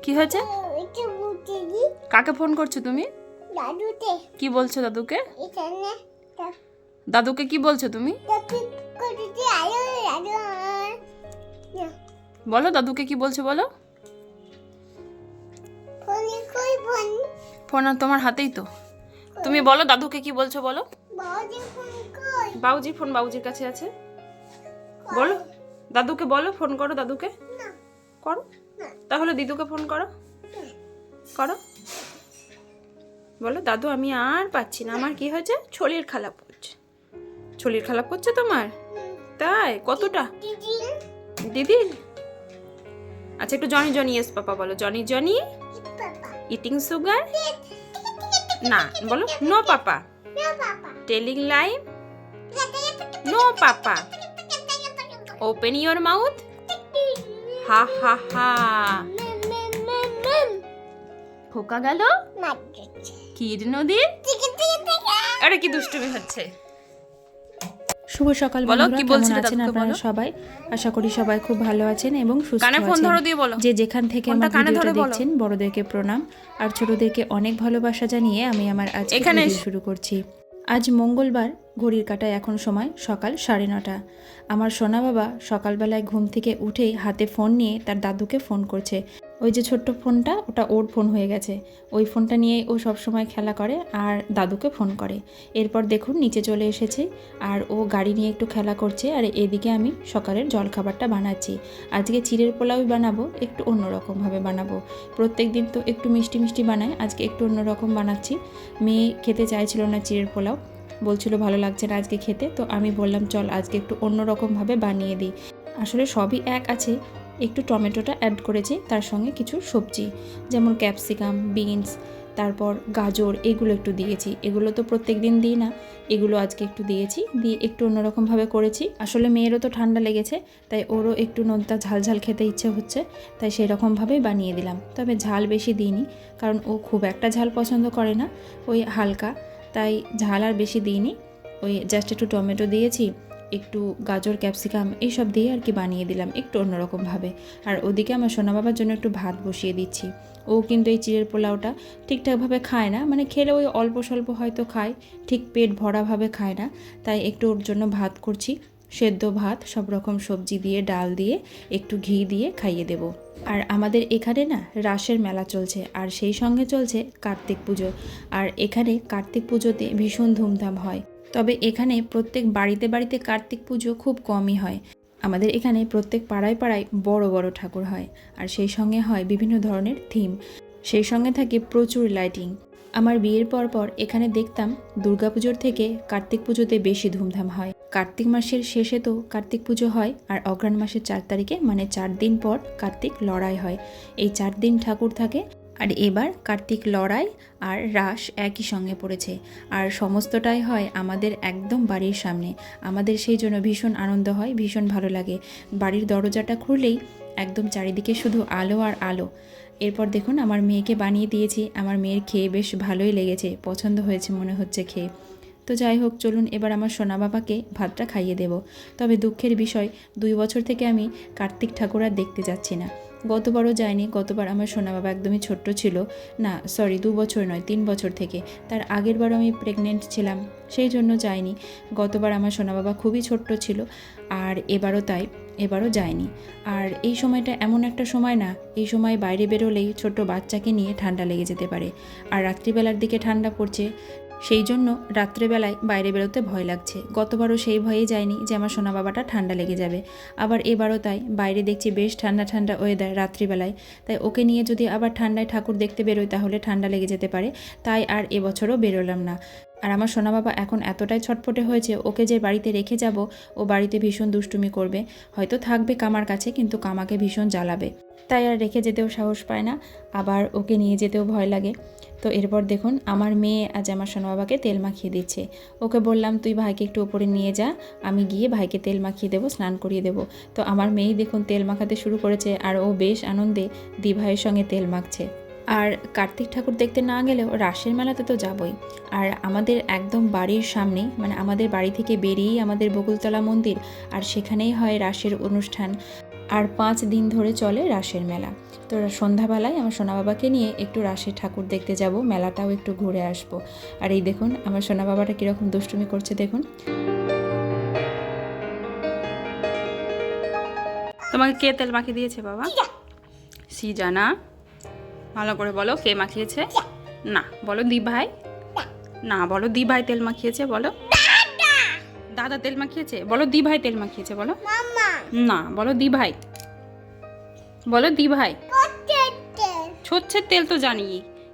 কি হয়েছে? কাকে ফোন করছো তুমি? দাদুতে। কি বলছো দাদুকে? এখানে দাদুকে কি বলছো তুমি? দাদু আলো দাদু। বলো দাদুকে কি বলছো বলো। ফোন কই ফোন? ফোন আর তোমার হাতেই তো। তুমি বলো দাদুকে কি বলছো বলো। বাউজি ফোন কই? বাউজি ফোন বাউজির কাছে আছে। বলো দাদুকে বলো, ফোন করো দাদুকে। না করো না তাহলে দিদুকে ফোন করো। করো, বলো দাদু আমি আর পাচ্ছি না, আমার কি হয়েছে, শরীর খারাপ করছে। শরীর খারাপ করছে তোমার? তাই কতটা? দিদি দিদি আচ্ছা একটু জনি জনি এস পাপা বলো, Johnny Johnny papa eating sugar. না বলো নো পাপা, না papa telling lies no papa, open your mouth ha ha ha. খোকা গেল ক্ষীর নদীর। আরে কি দুষ্টুমি হচ্ছে। শুভ সকাল বলো, বন্ধুরা, কি কেমন বলছিলে আছেন দাদুকে আপনারা বলো। সবাই? আশা করি সবাই খুব ভালো আছেন এবং সুস্থ কানে ফোন আছেন। ধরো দিয়ে বলো। যে যেখান থেকে ফোনটা আমার কানে ভিডিওটা ধরে বলো। দেখছেন, বড়দেরকে প্রণাম আর ছোটদেরকে অনেক ভালোবাসা জানিয়ে আমি আমার আজকের এখানে ভিডিও শুরু করছি। আজ মঙ্গলবার, ঘড়ির কাঁটায় এখন সময় সকাল 9:30। আমার সোনা বাবা সকালবেলায় ঘুম থেকে উঠেই হাতে ফোন নিয়ে তার দাদুকে ফোন করছে। ওই যে ছোট্ট ফোনটা, ওটা ওর ফোন হয়ে গেছে। ওই ফোনটা নিয়ে ও সব সময় খেলা করে আর দাদুকে ফোন করে। এরপর দেখুন নিচে চলে এসেছে আর ও গাড়ি নিয়ে একটু খেলা করছে। আর এদিকে আমি সকালের জলখাবারটা বানাচ্ছি। আজকে চিড়ের পোলাওই বানাবো, একটু অন্যরকমভাবে বানাবো। প্রত্যেক দিন তো একটু মিষ্টি মিষ্টি বানাই, আজকে একটু অন্যরকম বানাচ্ছি। মেয়ে খেতে চাইছিল না চিড়ের পোলাও, বলছিল ভালো লাগছে না আজকে খেতে। তো আমি বললাম চল আজকে একটু অন্যরকমভাবে বানিয়ে দিই। আসলে সবই এক আছে, একটু টমেটোটা অ্যাড করেছি, তার সঙ্গে কিছু সবজি যেমন ক্যাপসিকাম, বিনস, তারপর গাজর, এগুলো একটু দিয়েছি। এগুলো তো প্রত্যেক দিন দিই না, এগুলো আজকে একটু দিয়েছি, দিয়ে একটু অন্যরকমভাবে করেছি। আসলে মেয়েরও তো ঠান্ডা লেগেছে, তাই ওরও একটু নোনতা ঝাল ঝাল খেতে ইচ্ছে হচ্ছে, তাই সেই রকমভাবেই বানিয়ে দিলাম। তবে ঝাল বেশি দিইনি, কারণ ও খুব একটা ঝাল পছন্দ করে না, ওই হালকা, তাই ঝাল আর বেশি দিইনি। ওই জাস্ট একটু টমেটো দিয়েছি, একটু গাজর, ক্যাপসিকাম এইসব দিয়ে আর কি বানিয়ে দিলাম একটু অন্যরকমভাবে। আর ওদিকে আমার সোনা বাবার জন্য একটু ভাত বসিয়ে দিচ্ছি। ও কিন্তু এই চিড়ের পোলাওটা ঠিকঠাকভাবে খায় না, মানে খেলে ওই অল্প স্বল্প হয়তো খায়, ঠিক পেট ভরাভাবে খায় না। তাই একটু ওর জন্য ভাত করছি, সেদ্ধ ভাত, সব রকম সবজি দিয়ে, ডাল দিয়ে, একটু ঘি দিয়ে খাইয়ে দেব। আর আমাদের এখানে না রাসের মেলা চলছে, আর সেই সঙ্গে চলছে কার্তিক পুজো। আর এখানে কার্তিক পুজোতে ভীষণ ধুমধাম হয়। তবে এখানে প্রত্যেক বাড়িতে বাড়িতে কার্তিক পুজো খুব কমই হয়। আমাদের এখানে প্রত্যেক পাড়ায় পাড়ায় বড় বড় ঠাকুর হয়, আর সেই সঙ্গে হয় বিভিন্ন ধরনের থিম, সেই সঙ্গে থাকে প্রচুর লাইটিং। আমার বিয়ের পর এখানে দেখতাম দুর্গাপুজোর থেকে কার্তিক পুজোতে বেশি ধুমধাম হয়। কার্তিক মাসের শেষে তো কার্তিক পুজো হয়, আর অঘ্রাণ মাসের 4 তারিখে মানে 4 দিন পর কার্তিক লড়াই হয়। এই 4 দিন ঠাকুর থাকে। আর এবার কার্তিক লড়াই আর রাস একই সঙ্গে পড়েছে, আর সমস্তটাই হয় আমাদের একদম বাড়ির সামনে। আমাদের সেই জন্য ভীষণ আনন্দ হয়, ভীষণ ভালো লাগে। বাড়ির দরজাটা খুললেই একদম চারিদিকে শুধু আলো আর আলো। এরপর দেখুন আমার মেয়েকে বানিয়ে দিয়েছি, আমার মেয়ের খেয়ে বেশ ভালোই লেগেছে, পছন্দ হয়েছে মনে হচ্ছে খেয়ে। তো যাই হোক, চলুন এবার আমার সোনা বাবাকে ভাতটা খাইয়ে দেব। তবে দুঃখের বিষয়, 2 বছর থেকে আমি কার্তিক ঠাকুর আর দেখতে যাচ্ছি না। গতবারও যায়নি, গতবার আমার সোনা বাবা একদমই ছোট্ট ছিল, না সরি 2 বছর নয় 3 বছর থেকে, তার আগের বারও আমি প্রেগনেন্ট ছিলাম, সেই জন্য যায়নি। গতবার আমার সোনা বাবা খুবই ছোট্ট ছিল, আর এবারও তাই, এবারও যায়নি। আর এই সময়টা এমন একটা সময় না, এই সময় বাইরে বেরোলেই ছোট বাচ্চাকে নিয়ে ঠান্ডা লেগে যেতে পারে। আর রাত্রিবেলার দিকে ঠান্ডা পড়ছে, সেই জন্য রাত্রেবেলায় বাইরে বেরোতে ভয় লাগছে। গতবারও সেই ভয়েই যায়নি যে আমার সোনা বাবাটা ঠান্ডা লেগে যাবে। আবার এবারও তাই, বাইরে দেখছি বেশ ঠান্ডা ঠান্ডা ওয়েদার রাত্রিবেলায়, তাই ওকে নিয়ে যদি আবার ঠান্ডায় ঠাকুর দেখতে বেরোই তাহলে ঠান্ডা লেগে যেতে পারে। তাই আর এবছরও বেরোলাম না। আর আমার সোনা বাবা এখন এতটাই ছটপটে হয়েছে, ওকে যে বাড়িতে রেখে যাব, ও বাড়িতে ভীষণ দুষ্টুমি করবে। হয়তো থাকবে কামার কাছে, কিন্তু কামাকে ভীষণ জ্বালাবে, তাই আর রেখে যেতেও সাহস পায় না, আবার ওকে নিয়ে যেতেও ভয় লাগে। তো এরপর দেখুন আমার মেয়ে আজ আমার সোনা বাবাকে তেল মাখিয়ে দিচ্ছে। ওকে বললাম তুই ভাইকে একটু ওপরে নিয়ে যা, আমি গিয়ে ভাইকে তেল মাখিয়ে দেবো, স্নান করিয়ে দেবো। তো আমার মেয়েই দেখুন তেল মাখাতে শুরু করেছে, আর ও বেশ আনন্দে দি ভাইয়ের সঙ্গে তেল মাখছে। আর কার্তিক ঠাকুর দেখতে না গেলেও রাসের মেলাতে তো যাবই। আর আমাদের একদম বাড়ির সামনেই, মানে আমাদের বাড়ি থেকে বেরিয়েই আমাদের বকুলতলা মন্দির, আর সেখানেই হয় রাসের অনুষ্ঠান। আর 5 দিন ধরে চলে রাসের মেলা। তো সন্ধ্যাবেলায় আমার সোনা বাবাকে নিয়ে একটু রাসের ঠাকুর দেখতে যাব, মেলাটাও একটু ঘুরে আসব। আর এই দেখুন আমার সোনা বাবাটা কীরকম দুষ্টুমি করছে দেখুন। তোমাকে কে তেল মাখিয়ে দিয়েছে বাবা? সিজা না? ভালো করে বলো, কে মাখিয়েছে? না বলো দি ভাই। না বলো দি ভাই তেল মাখিয়েছে বলো। দাদা তেল মাখিয়েছে বলো, দি ভাই তেল মাখিয়েছে বলো। মামা না বলো দি ভাই, বলো দি ভাই। পটেতে ছোচ্ছের তেল তো জানি,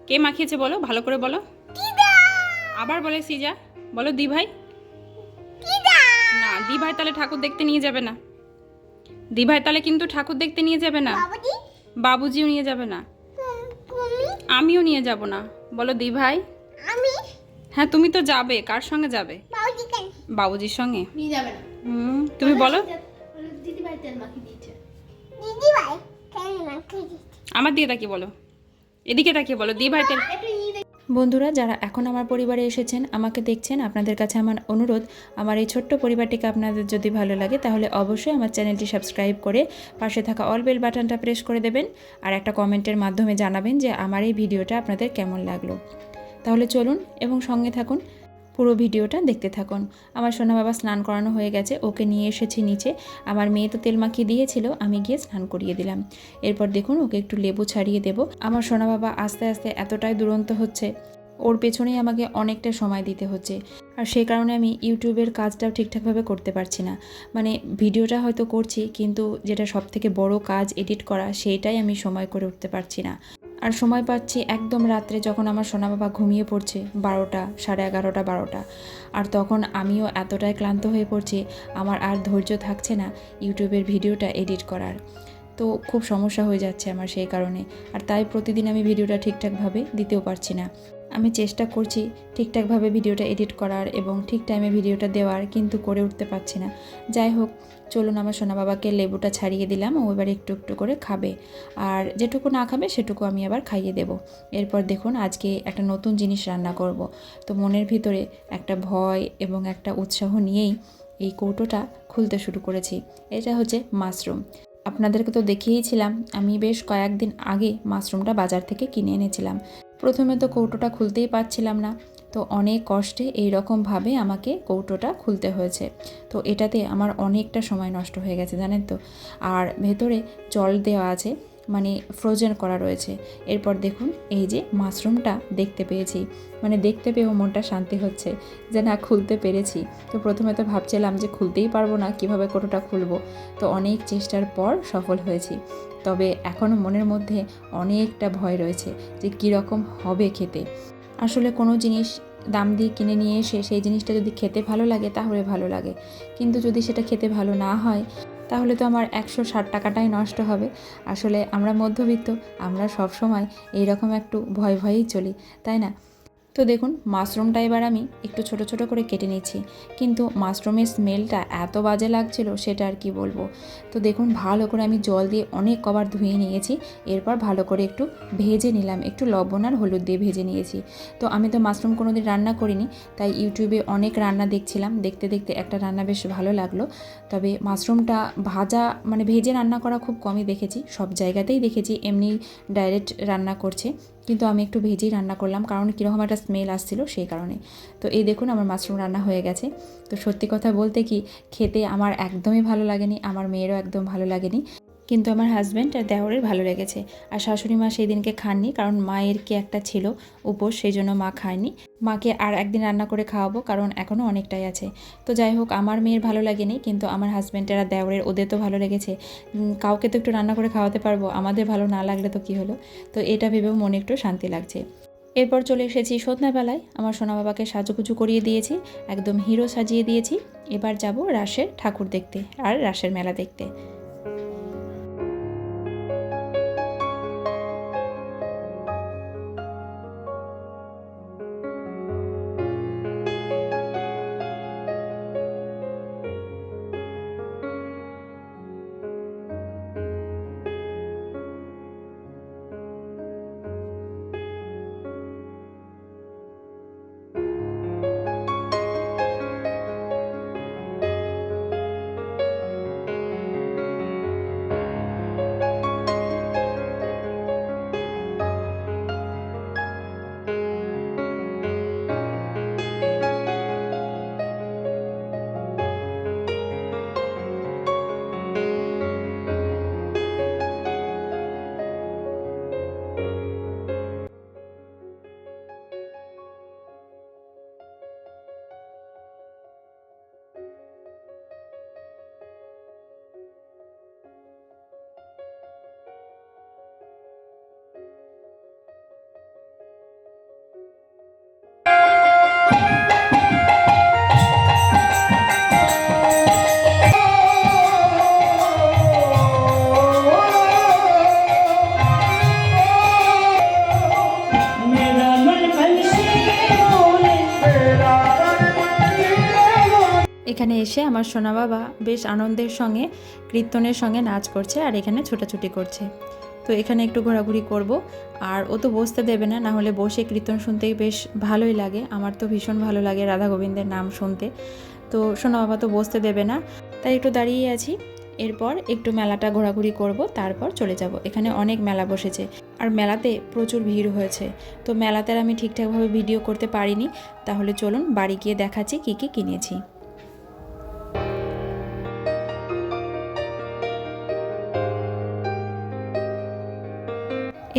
কে মাখিয়েছে বলো, ভালো করে বলো। দিদা আবার বলে সিজা, বলো দি ভাই। দিদা না দি ভাই তাহলে ঠাকুর দেখতে নিয়ে যাবে না, দি ভাই তাহলে কিন্তু ঠাকুর দেখতে নিয়ে যাবে না, বাবুজি বাবুজিও নিয়ে যাবে না, তুমি আমিও নিয়ে যাব না। বলো দি ভাই। আমি হ্যাঁ তুমি তো যাবে, কার সঙ্গে যাবে? বাবুজি কেন বাবুজির সঙ্গে। নিয়ে যাবে না। তুমি বলো। দিদি ভাই তেল মাখিয়ে দিয়েছে। দিদি ভাই কেন মাখি আমার দিকে তাকিয়ে বলো, এদিকে তাকিয়ে বলো দি ভাই তেল। একটু নিয়ে দেখ। বন্ধুরা যারা এখন আমার পরিবারে এসেছেন, আমাকে দেখছেন, আপনাদের কাছে আমার অনুরোধ, আমার এই ছোট্ট পরিবারটিকে আপনাদের যদি ভালো লাগে তাহলে অবশ্যই আমার চ্যানেলটি সাবস্ক্রাইব করে পাশে থাকা অল বেল বাটনটা প্রেস করে দেবেন আর একটা কমেন্টের মাধ্যমে জানাবেন যে আমার এই ভিডিওটা আপনাদের কেমন লাগলো। তাহলে চলুন এবং সঙ্গে থাকুন, পুরো ভিডিওটা দেখতে থাকুন। আমার সোনা বাবা স্নান করানো হয়ে গেছে, ওকে নিয়ে এসেছি নিচে। আমার মেয়ে তো তেল মাখিয়ে দিয়েছিল, আমি গিয়ে স্নান করিয়ে দিলাম। এরপর দেখুন ওকে একটু লেবু ছাড়িয়ে দেব। আমার সোনা বাবা আস্তে আস্তে এতটাই দুরন্ত হচ্ছে, ওর পেছনেই আমাকে অনেকটা সময় দিতে হচ্ছে। আর সেই কারণে আমি ইউটিউবের কাজটাও ঠিকঠাকভাবে করতে পারছি না। মানে ভিডিওটা হয়তো করছি, কিন্তু যেটা সবথেকে বড় কাজ এডিট করা, সেইটাই আমি সময় করে উঠতে পারছি না। আর সময় পাচ্ছি একদম রাত্রে, যখন আমার সোনা বাবা ঘুমিয়ে পড়ছে 12টা, 11:30, 12টা। আর তখন আমিও এতটাই ক্লান্ত হয়ে পড়ছি, আমার আর ধৈর্য থাকছে না ইউটিউবের ভিডিওটা এডিট করার। তো খুব সমস্যা হয়ে যাচ্ছে আমার সেই কারণে। আর তাই প্রতিদিন আমি ভিডিওটা ঠিকঠাকভাবে দিতেও পারছি না। আমি চেষ্টা করছি ঠিকঠাকভাবে ভিডিওটা এডিট করার এবং ঠিক টাইমে ভিডিওটা দেওয়ার, কিন্তু করে উঠতে পারছি না। যাই হোক, চলুন আমার সোনা বাবাকে লেবুটা ছাড়িয়ে দিলাম, ও এবার একটু একটু করে খাবে। আর যেটুকু না খাবে সেটুকু আমি আবার খাইয়ে দেব। এরপর দেখুন আজকে একটা নতুন জিনিস রান্না করব। তো মনের ভিতরে একটা ভয় এবং একটা উৎসাহ নিয়েই এই কৌটোটা খুলতে শুরু করেছি। এটা হচ্ছে মাশরুম। আপনাদেরকে তো দেখিয়েছিলাম, আমি বেশ কয়েকদিন আগে মাশরুমটা বাজার থেকে কিনে এনেছিলাম। প্রথমে তো কৌটোটা খুলতেই পারছিলাম না, তো অনেক কষ্টে এই রকমভাবে আমাকে কৌটোটা খুলতে হয়েছে। তো এটাতে আমার অনেকটা সময় নষ্ট হয়ে গেছে জানেন তো। আর ভেতরে জল দেওয়া আছে, মানে ফ্রোজেন করা রয়েছে। এরপর দেখুন এই যে মাশরুমটা দেখতে পেয়েছি, মানে দেখতে পেয়েও মনটা শান্তি হচ্ছে যে না, খুলতে পেরেছি। তো প্রথমে তো ভাবছিলাম যে খুলতেই পারবো না, কিভাবে কৌটোটা খুলবো। তো অনেক চেষ্টার পর সফল হয়েছি। তবে এখনও মনের মধ্যে অনেকটা ভয় রয়েছে যে কীরকম হবে খেতে। আসলে কোনো জিনিস দাম দিয়ে কিনে নিয়ে এসে সেই জিনিসটা যদি খেতে ভালো লাগে তাহলে ভালো লাগে, কিন্তু যদি সেটা খেতে ভালো না হয় তাহলে তো আমার 160 টাকাটাই নষ্ট হবে। আসলে আমরা মধ্যবিত্ত, আমরা সব সময় এইরকম একটু ভয় ভয়েই চলি, তাই না? তো দেখুন মাশরুমটা এবার আমি একটু ছোট ছোট করে কেটে নিচ্ছি, কিন্তু মাশরুমের স্মেলটা এত বাজে লাগছিল সেটা আর কি বলবো। তো দেখুন ভালো করে আমি জল দিয়ে অনেক কবার ধুয়ে নিয়েছি। এরপর ভালো করে একটু ভেজে নিলাম, একটু লবণ আর হলুদ দিয়ে ভেজে নিয়েছি। তো আমি তো মাশরুম কোনোদিন রান্না করিনি, তাই ইউটিউবে অনেক রান্না দেখছিলাম, দেখতে দেখতে একটা রান্না বেশ ভালো লাগলো। তবে মাশরুমটা ভাজা মানে ভেজে রান্না করা খুব কমই দেখেছি, সব জায়গাতেই দেখেছি এমনি ডাইরেক্ট রান্না করছে, কিন্তু আমি একটু ভেজেই রান্না করলাম, কারণ কীরকম একটা স্মেল আসছিল সেই কারণে। তো এই দেখুন আমার মাশরুম রান্না হয়ে গেছে। তো সত্যি কথা বলতে কি, খেতে আমার একদমই ভালো লাগেনি, আমার মেয়েরও একদম ভালো লাগেনি, কিন্তু আমার হাজব্যান্ড আর দেওরের ভালো লেগেছে। আর শাশুড়ি মা সেই দিনকে খাননি, কারণ মায়ের কি একটা ছিল উপোস, সেই জন্য মা খায়নি। মাকে আর একদিন রান্না করে খাওয়াবো, কারণ এখনও অনেকটাই আছে। তো যাই হোক, আমার মেয়ের ভালো লাগেনি, কিন্তু আমার হাজব্যান্ডের আর দেওরের ওদের তো ভালো লেগেছে। কাউকে তো একটু রান্না করে খাওয়াতে পারবো, আমাদের ভালো না লাগলে তো কী হলো। তো এটা ভেবেও মনে একটু শান্তি লাগছে। এরপর চলে এসেছি সন্ধ্যাবেলায়, আমার সোনা বাবাকে সাজুগুজু করিয়ে দিয়েছি, একদম হিরো সাজিয়ে দিয়েছি। এবার যাব রাসের ঠাকুর দেখতে আর রাসের মেলা দেখতে। এখানে এসে আমার সোনা বাবা বেশ আনন্দের সঙ্গে কীর্তনের সঙ্গে নাচ করছে আর এখানে ছোটাছুটি করছে। তো এখানে একটু ঘোরাঘুরি করব, আর ও তো বসতে দেবে না, না হলে বসে কীর্তন শুনতে বেশ ভালোই লাগে। আমার তো ভীষণ ভালো লাগে রাধা গোবিন্দের নাম শুনতে। তো সোনা বাবা তো বসতে দেবে না, তাই একটু দাঁড়িয়ে আছি। এরপর একটু মেলাটা ঘোরাঘুরি করব, তারপর চলে যাব। এখানে অনেক মেলা বসেছে আর মেলাতে প্রচুর ভিড় হয়েছে। তো মেলাতে আর আমি ঠিকঠাকভাবে ভিডিও করতে পারিনি। তাহলে চলুন বাড়ি গিয়ে দেখাচ্ছি কী কী কিনেছি।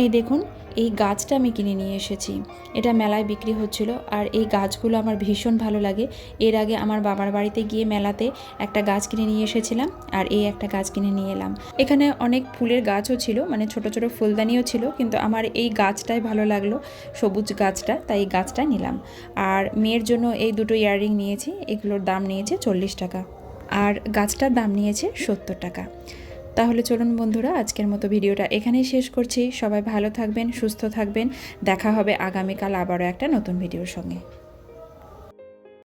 এই দেখুন, এই গাছটা আমি কিনে নিয়ে এসেছি। এটা মেলায় বিক্রি হচ্ছিল, আর এই গাছগুলো আমার ভীষণ ভালো লাগে। এর আগে আমার বাবার বাড়িতে গিয়ে মেলাতে একটা গাছ কিনে নিয়ে এসেছিলাম, আর এই একটা গাছ কিনে নিয়ে এলাম। এখানে অনেক ফুলের গাছও ছিল, মানে ছোট ছোট ফুলদানিও ছিল, কিন্তু আমার এই গাছটাই ভালো লাগলো, সবুজ গাছটা, তাই এই গাছটা নিলাম। আর মেয়ের জন্য এই দুটো ইয়াররিং নিয়েছি, এগুলোর দাম নিয়েছে 40 টাকা, আর গাছটার দাম নিয়েছে 70 টাকা। তাহলে চলুন বন্ধুরা, আজকের মতো ভিডিওটা এখানেই শেষ করছি। সবাই ভালো থাকবেন, সুস্থ থাকবেন। দেখা হবে আগামীকাল আবারও একটা নতুন ভিডিওর সঙ্গে।